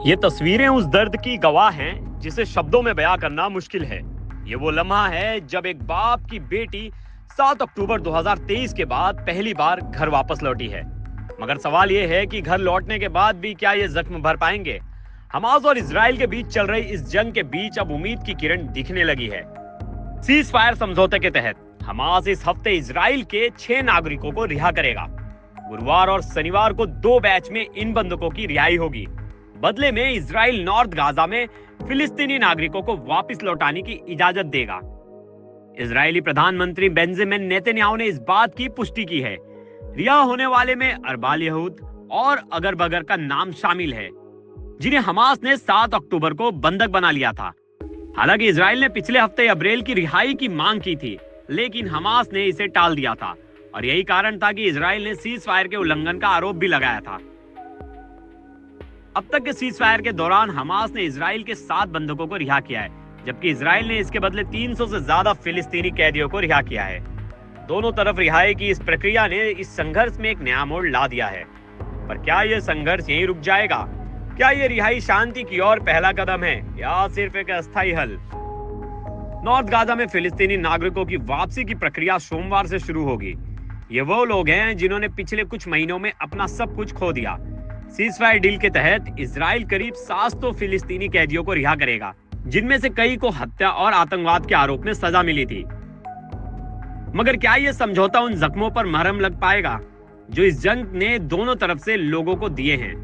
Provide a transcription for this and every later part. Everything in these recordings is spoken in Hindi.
ये तस्वीरें उस दर्द की गवाह हैं जिसे शब्दों में बयां करना मुश्किल है। ये वो लम्हा है जब एक बाप की बेटी 7 अक्टूबर 2023 के बाद पहली बार घर वापस लौटी है। मगर सवाल ये है कि घर लौटने के बाद भी क्या ये जख्म भर पाएंगे? हमास और इजराइल के बीच चल रही इस जंग के बीच अब उम्मीद की किरण दिखने लगी है। सीज फायर समझौते के तहत हमास इस हफ्ते इजराइल के 6 नागरिकों को रिहा करेगा। गुरुवार और शनिवार को 2 बैच में इन बंधकों की रिहाई होगी। बदले में इजराइल नॉर्थ गाजा में फिलिस्तीनी नागरिकों को वापस लौटाने की इजाजत देगा। इजरायली प्रधानमंत्री बेंजामिन नेतन्याहू ने इस बात की पुष्टि की है। रिहा होने वाले में अरबाल यहूद और अगर बगर का नाम शामिल है, जिन्हें हमास ने 7 अक्टूबर को बंधक बना लिया था। हालांकि इजराइल ने पिछले हफ्ते अब्रेल की रिहाई की मांग की थी, लेकिन हमास ने इसे टाल दिया था और यही कारण था कि इजराइल ने सीज फायर के उल्लंघन का आरोप भी लगाया था। अब तक के सीज फायर के दौरान हमास ने इजराइल के 7 बंधकों को रिहा किया है, जबकि इजराइल ने इसके बदले 300 से ज्यादा फिलिस्तीनी कैदियों को रिहा किया है। दोनों तरफ रिहाई की इस प्रक्रिया ने इस संघर्ष में एक नया मोड़ ला दिया है। पर क्या यह संघर्ष यहीं रुक जाएगा? क्या यह रिहाई शांति की ओर पहला कदम है या सिर्फ एक अस्थायी हल? नॉर्थ गाजा में फिलिस्तीनी नागरिकों की वापसी की प्रक्रिया सोमवार से शुरू होगी। ये वो लोग हैं जिन्होंने पिछले कुछ महीनों में अपना सब कुछ खो दिया। सीज फायर डील के तहत इजराइल करीब 700 फिलिस्तीनी कैदियों को रिहा करेगा, जिनमें से कई को हत्या और आतंकवाद के आरोप में सजा मिली थी। मगर क्या यह समझौता उन जख्मों पर मरहम लग पाएगा जो इस जंग ने दोनों तरफ से लोगों को दिए हैं?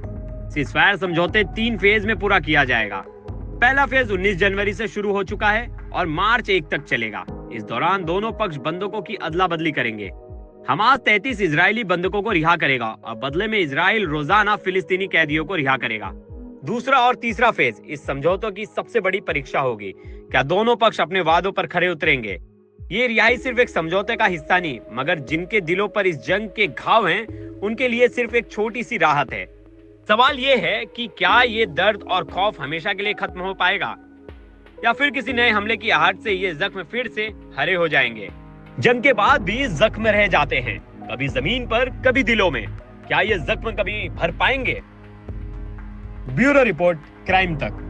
सीज फायर समझौते 3 फेज में पूरा किया जाएगा। पहला फेज 19 जनवरी से शुरू हो चुका है और मार्च 1 तक चलेगा। इस दौरान दोनों पक्ष बंधकों की अदला बदली करेंगे। हमास 33 इजरायली बंधकों को रिहा करेगा और बदले में इजराइल रोजाना फिलिस्तीनी कैदियों को रिहा करेगा। दूसरा और तीसरा फेज इस समझौतों की सबसे बड़ी परीक्षा होगी। क्या दोनों पक्ष अपने वादों पर खरे उतरेंगे? ये रिहाई सिर्फ एक समझौते का हिस्सा नहीं, मगर जिनके दिलों पर इस जंग के घाव हैं, उनके लिए सिर्फ एक छोटी सी राहत है। सवाल ये है कि क्या ये दर्द और खौफ हमेशा के लिए खत्म हो पाएगा या फिर किसी नए हमले की आहट से ये जख्म फिर से हरे हो जाएंगे? जंग के बाद भी जख्म रह जाते हैं, कभी जमीन पर कभी दिलों में। क्या ये जख्म कभी भर पाएंगे? ब्यूरो रिपोर्ट, क्राइम तक।